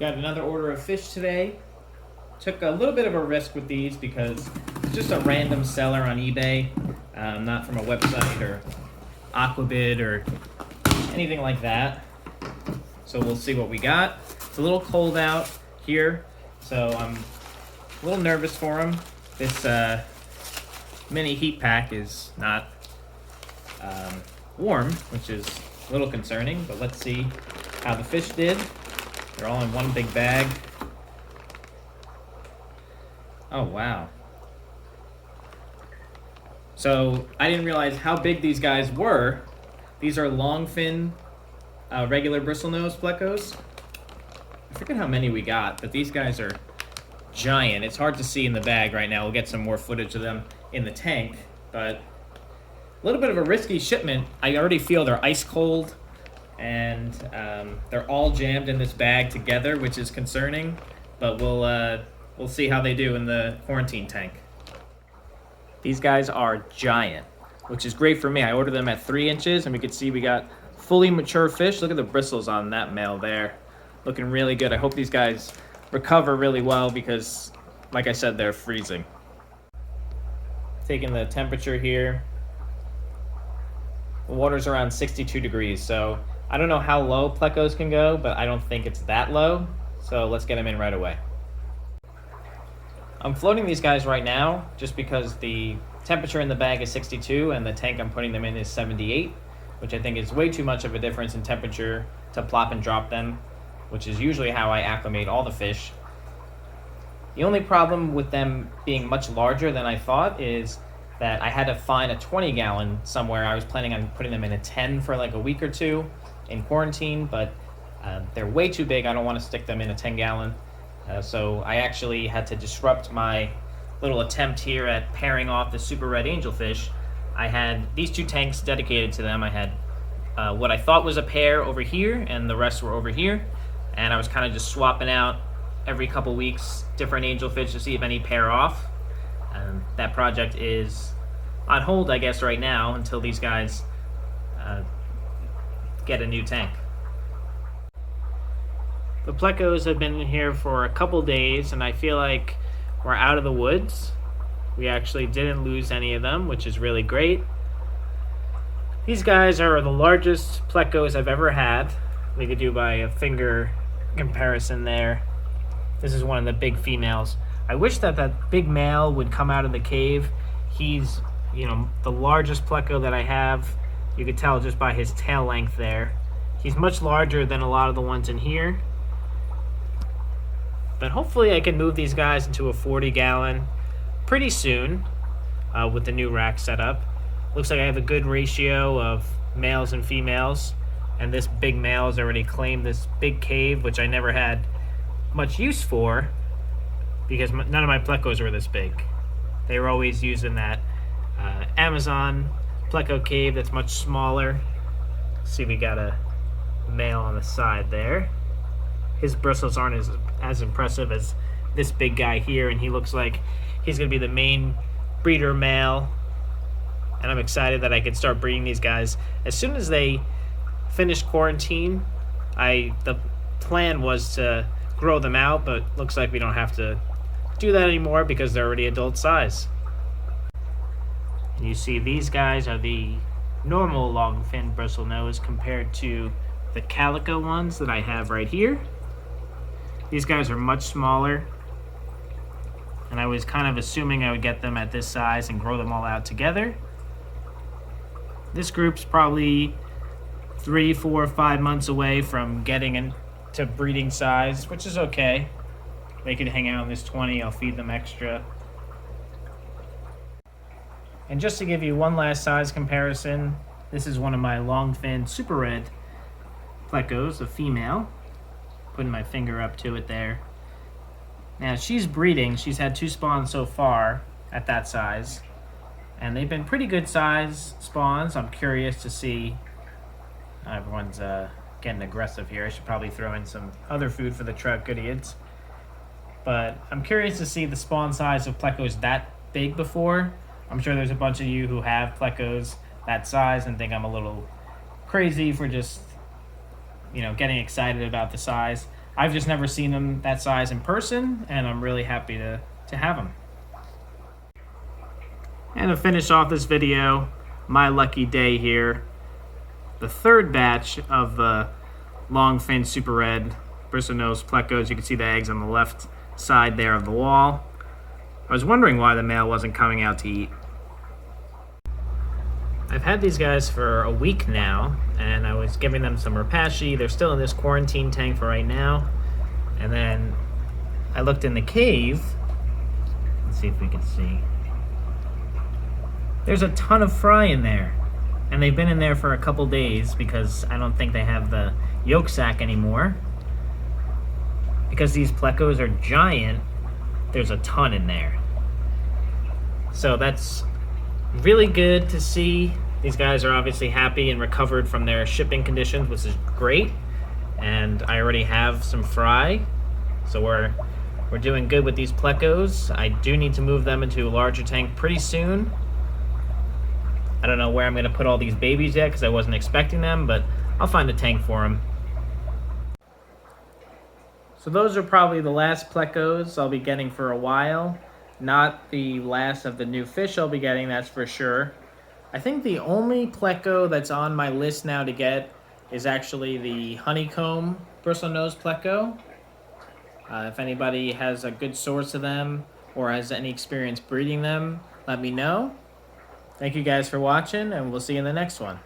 Got another order of fish today. Took a little bit of a risk with these because it's just a random seller on eBay, not from a website or Aquabid or anything like that. So we'll see what we got. It's a little cold out here, so I'm a little nervous for them. This mini heat pack is not warm, which is a little concerning, but let's see how the fish did. They're all in one big bag. Oh, wow. So I didn't realize how big these guys were. These are Longfin regular Bristlnose Plecos. I forget how many we got, but these guys are giant. It's hard to see in the bag right now. We'll get some more footage of them in the tank, but a little bit of a risky shipment. I already feel they're ice cold, and they're all jammed in this bag together, which is concerning, but we'll see how they do in the quarantine tank. These guys are giant, which is great for me. I ordered them at 3 inches, and we could see we got fully mature fish. Look at the bristles on that male there. Looking really good. I hope these guys recover really well because, like I said, they're freezing. Taking the temperature here. The water's around 62 degrees, so I don't know how low Plecos can go, but I don't think it's that low. So let's get them in right away. I'm floating these guys right now just because the temperature in the bag is 62 and the tank I'm putting them in is 78, which I think is way too much of a difference in temperature to plop and drop them, which is usually how I acclimate all the fish. The only problem with them being much larger than I thought is that I had to find a 20-gallon somewhere. I was planning on putting them in a 10 for like a week or two in quarantine, but they're way too big. I don't want to stick them in a 10-gallon. So I actually had to disrupt my little attempt here at pairing off the super red angelfish. I had these 2 tanks dedicated to them. I had what I thought was a pair over here, and the rest were over here. And I was kind of just swapping out every couple weeks different angelfish to see if any pair off. That project is on hold, I guess, right now until these guys get a new tank. The Plecos have been in here for a couple days, and I feel like we're out of the woods. We actually didn't lose any of them, which is really great. These guys are the largest Plecos I've ever had. We could do by a finger comparison there. This is one of the big females. I wish that big male would come out of the cave. He's, the largest Pleco that I have. You could tell just by his tail length there. He's much larger than a lot of the ones in here. But hopefully I can move these guys into a 40-gallon pretty soon with the new rack setup. Looks like I have a good ratio of males and females, and this big male has already claimed this big cave, which I never had much use for because none of my Plecos were this big. They were always using that Amazon Pleco cave that's much smaller. See, we got a male on the side there. His bristles aren't as impressive as this big guy here, and he looks like he's going to be the main breeder male. And I'm excited that I can start breeding these guys as soon as they finish quarantine. The plan was to grow them out, but looks like we don't have to do that anymore because they're already adult size. And you see these guys are the normal Longfin Bristlnose compared to the calico ones that I have right here. These guys are much smaller, and I was kind of assuming I would get them at this size and grow them all out together. This group's probably 3, 4, 5 months away from getting into breeding size, which is okay. They could hang out in this 20. I'll feed them extra. And just to give you one last size comparison, this is one of my Longfin Super Red Plecos, a female. Putting my finger up to it there. Now she's breeding. She's had 2 spawns so far at that size, and they've been pretty good size spawns. I'm curious to see. Everyone's getting aggressive here. I should probably throw in some other food for the trout goodiots. But I'm curious to see the spawn size of Plecos that big before. I'm sure there's a bunch of you who have Plecos that size and think I'm a little crazy for just getting excited about the size. I've just never seen them that size in person, and I'm really happy to have them. And to finish off this video, my lucky day here, the third batch of the Longfin Super Red Bristlnose Plecos. You can see the eggs on the left side there of the wall. I was wondering why the male wasn't coming out to eat. I've had these guys for a week now, and I was giving them some Rapashi. They're still in this quarantine tank for right now. And then I looked in the cave. Let's see if we can see. There's a ton of fry in there. And they've been in there for a couple days because I don't think they have the yolk sac anymore. Because these Plecos are giant, there's a ton in there. So that's really good to see. These guys are obviously happy and recovered from their shipping conditions, which is great. And I already have some fry, so we're doing good with these Plecos. I do need to move them into a larger tank pretty soon. I don't know where I'm going to put all these babies yet because I wasn't expecting them, but I'll find a tank for them. So those are probably the last Plecos I'll be getting for a while. Not the last of the new fish I'll be getting, that's for sure. I think the only Pleco that's on my list now to get is actually the honeycomb Bristlnose Pleco. If anybody has a good source of them or has any experience breeding them, let me know. Thank you guys for watching, and we'll see you in the next one.